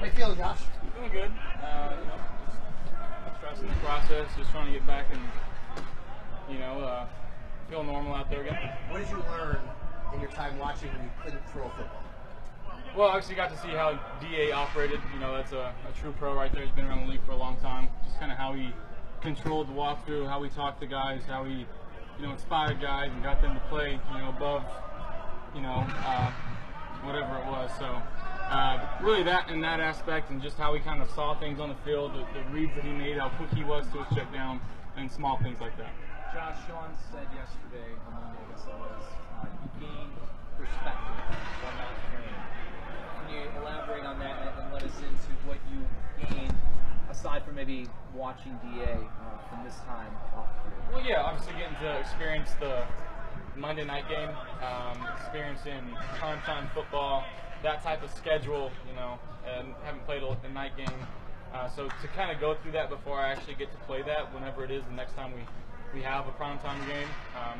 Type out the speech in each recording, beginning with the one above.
How you feeling, Josh? Feeling good. Just trusting the process, just trying to get back and, feel normal out there again. What did you learn in your time watching when you couldn't throw a football? Well, obviously got to see how DA operated. That's a true pro right there. He's been around the league for a long time. Just kind of how he controlled the walkthrough, how he talked to guys, how he, inspired guys and got them to play, above, whatever it was. So really that in that aspect, and just how he kind of saw things on the field, the reads that he made, how quick he was to his check down, and small things like that. Josh, Sean said yesterday, on Monday, I guess it was, you gained perspective while not playing. Can you elaborate on that and let us into what you gained, aside from maybe watching DA from this time off here? Well, yeah, obviously getting to experience the Monday night game, experiencing primetime football, that type of schedule, and haven't played a night game. So to kind of go through that before I actually get to play that, whenever it is the next time we have a primetime game,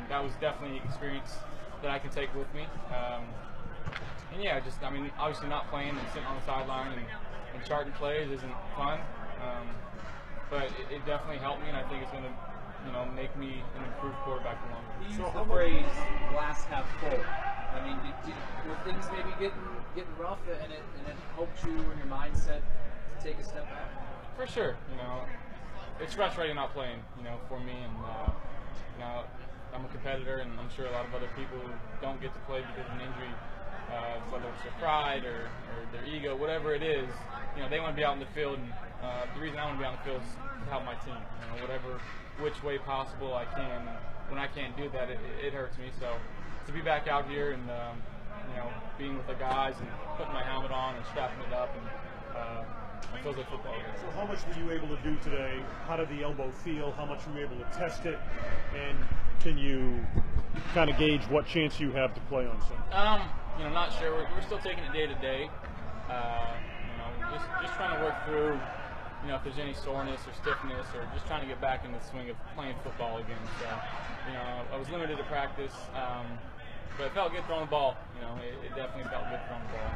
that was definitely an experience that I can take with me. And yeah, obviously not playing and sitting on the sideline and charting plays isn't fun, but it definitely helped me, and I think it's going to make me an improved quarterback along. You used the phrase glass half full. I mean, were things maybe getting rough, and it helped you in your mindset to take a step back? For sure. It's frustrating not playing, for me, and I'm a competitor, and I'm sure a lot of other people who don't get to play because of an injury, whether it's their pride or their ego, whatever it is, they want to be out in the field, and the reason I want to be out in the field is to help my team, which way possible I can. When I can't do that, it hurts me. So to be back out here and being with the guys and putting my helmet on and strapping it up, and it feels like football again. So how much were you able to do today? How did the elbow feel? How much were you able to test it? And can you kind of gauge what chance you have to play on Sunday? Not sure. We're still taking it day to day. Just trying to work through, if there's any soreness or stiffness, or just trying to get back in the swing of playing football again. So, I was limited to practice, but it felt good throwing the ball. It definitely felt good throwing the ball.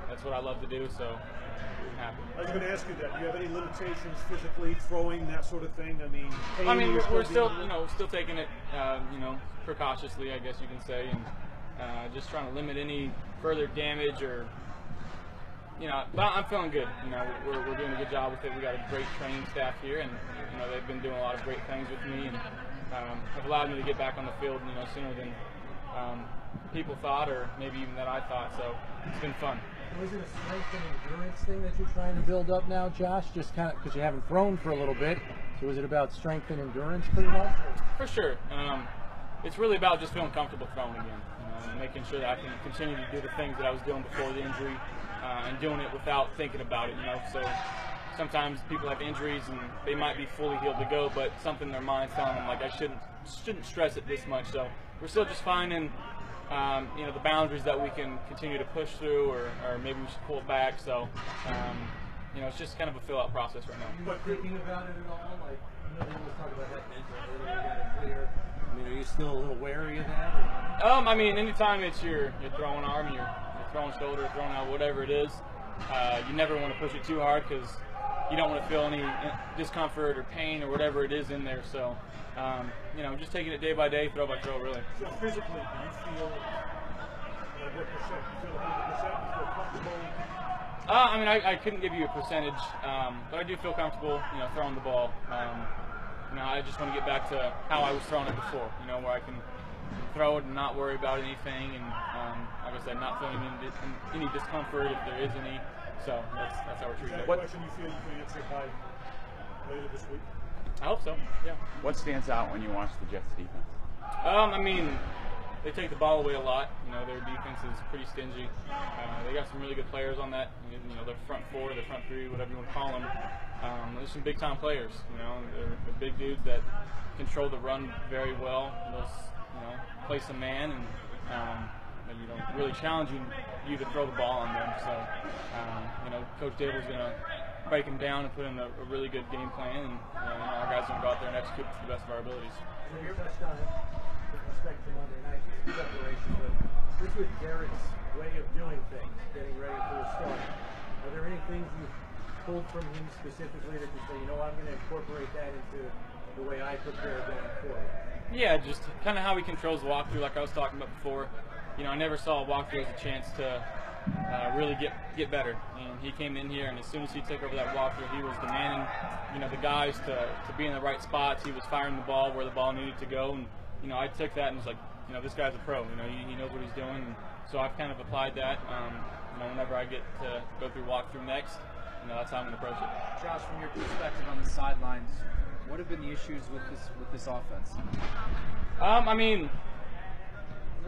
That's what I love to do, so I'm happy. I was going to ask you that. Do you have any limitations physically, throwing, that sort of thing? We're still, still taking it, precautiously, I guess you can say, and just trying to limit any further damage or. But I'm feeling good. We're doing a good job with it. We got a great training staff here, and they've been doing a lot of great things with me, and have allowed me to get back on the field, sooner than people thought, or maybe even that I thought. So it's been fun. Was it a strength and endurance thing that you're trying to build up now, Josh? Just kind of because you haven't thrown for a little bit. So was it about strength and endurance, pretty much? For sure. It's really about just feeling comfortable throwing again. Making sure that I can continue to do the things that I was doing before the injury. And doing it without thinking about it, So sometimes people have injuries and they might be fully healed to go, but something in their mind's telling them like I shouldn't stress it this much. So we're still just finding, the boundaries that we can continue to push through, or maybe we should pull it back. So it's just kind of a fill-out process right now. Are you thinking about it at all? Like, we always talk about that mental earlier, got it clear. Are you still a little wary of that? Anytime it's your throwing arm, your throwing shoulder, throwing out, whatever it is, you never want to push it too hard because you don't want to feel any discomfort or pain or whatever it is in there. So, just taking it day by day, throw by throw, really. So physically, do you feel what percent? Do you feel 100%? You feel comfortable? I couldn't give you a percentage, but I do feel comfortable, throwing the ball. I just want to get back to how I was throwing it before, where I can throw it and not worry about anything, and like I said, not feeling any discomfort if there is any. So that's how we're treating it. What question you feel you can answer by later this week? I hope so. Yeah. What stands out when you watch the Jets defense? They take the ball away a lot. Their defense is pretty stingy. They got some really good players on that. Their front four, their front three, whatever you want to call them. There's some big time players. They're big dudes that control the run very well. Those, place a man and really challenging you to throw the ball on them. So, Coach Dable's going to break them down and put in a really good game plan, and our guys are going to go out there and execute to the best of our abilities. You touched on it with respect to Monday night preparation, but just with Garrett's way of doing things, getting ready for the start, are there any things you pulled from him specifically that you say, you know what, I'm going to incorporate that into the way I prepare going forward? Yeah, just kind of how he controls the walkthrough, like I was talking about before. You know, I never saw a walkthrough as a chance to really get better. And he came in here, and as soon as he took over that walkthrough, he was demanding, you know, the guys to be in the right spots. He was firing the ball where the ball needed to go, and you know, I took that and was like, you know, this guy's a pro. You know, he knows what he's doing. And so I've kind of applied that. You know, whenever I get to go through walkthrough next, you know, that's how I'm going to approach it. Josh, from your perspective on the sidelines, what have been the issues with this offense? I mean,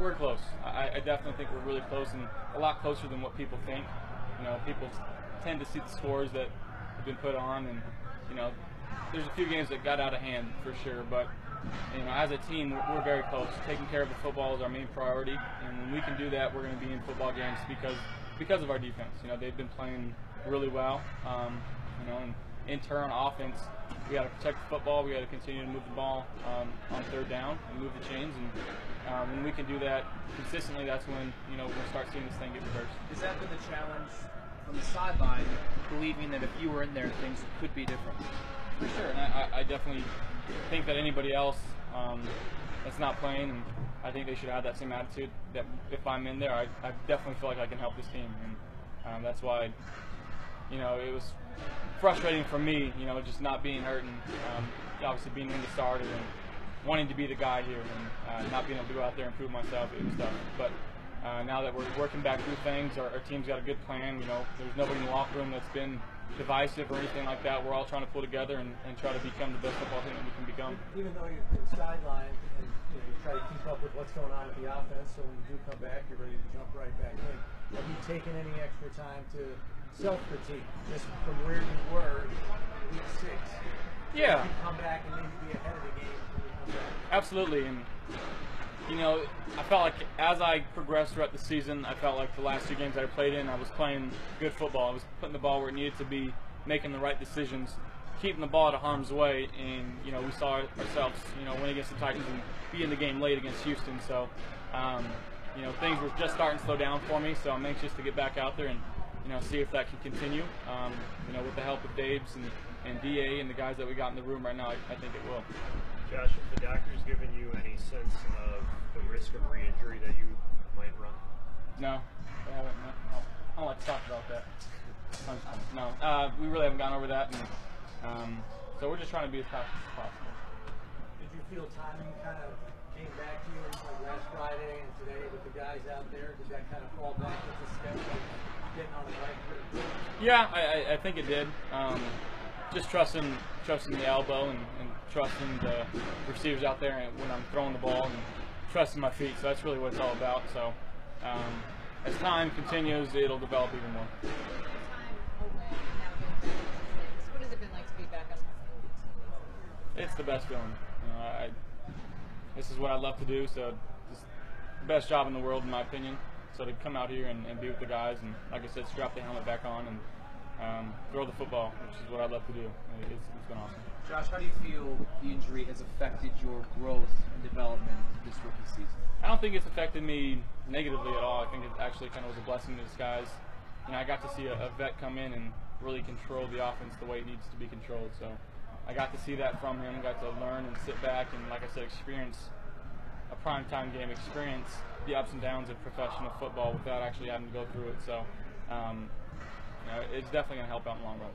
we're close. I definitely think we're really close, and a lot closer than what people think. You know, people tend to see the scores that have been put on, and you know, there's a few games that got out of hand for sure. But you know, as a team, we're very close. Taking care of the football is our main priority, and when we can do that, we're going to be in football games because of our defense. You know, they've been playing really well. You know, and in turn, offense, we got to protect the football. We got to continue to move the ball on third down and move the chains. And when we can do that consistently, that's when, you know, we'll start seeing this thing get reversed. Has that been the challenge from the sideline, believing that if you were in there, things could be different? For sure, and I definitely think that anybody else that's not playing, and I think they should have that same attitude. That if I'm in there, I definitely feel like I can help this team, and that's why, you know, it was frustrating for me, you know, just not being hurt and obviously being in the starter and wanting to be the guy here and not being able to go out there and prove myself. It was tough. But now that we're working back through things, our team's got a good plan. You know, there's nobody in the locker room that's been divisive or anything like that. We're all trying to pull together and try to become the best football team that we can become. Even though you've been sidelined and you try to keep up with what's going on with the offense, so when you do come back, you're ready to jump right back in. Have you taken any extra time to self-critique just from where you were in week 6? Yeah. You come back and maybe be ahead of the game when you come back. Absolutely, and you know, I felt like as I progressed throughout the season, I felt like the last 2 games that I played in, I was playing good football. I was putting the ball where it needed to be, making the right decisions, keeping the ball out of harm's way, and you know, we saw ourselves, you know, win against the Titans and be in the game late against Houston. So, you know, things were just starting to slow down for me. So I'm anxious to get back out there and, you know, see if that can continue. You know, with the help of Dabes and DA and the guys that we got in the room right now, I think it will. Josh, have the doctors given you any sense of the risk of re-injury that you might run? No, they haven't. No. I don't like to talk about that. No, we really haven't gone over that, and so we're just trying to be as cautious as possible. Did you feel timing kind of came back to you like last Friday and today with the guys out there? Did that kind of fall back with the step, like getting on the right foot? Yeah, I think it did. Just trusting the elbow and trusting the receivers out there when I'm throwing the ball and trusting my feet. So that's really what it's all about. So as time continues, it'll develop even more. What has it been like to be back on the field? It's the best feeling. You know, this is what I love to do. So it's the best job in the world, in my opinion. So to come out here and be with the guys and, like I said, strap the helmet back on and throw the football, which is what I love to do. It's been awesome. Josh, how do you feel the injury has affected your growth and development this rookie season? I don't think it's affected me negatively at all. I think it actually kind of was a blessing in disguise. You know, I got to see a vet come in and really control the offense the way it needs to be controlled. So I got to see that from him, got to learn and sit back and, like I said, experience a primetime game, experience the ups and downs of professional football without actually having to go through it. So, you know, it's definitely going to help out in the long run.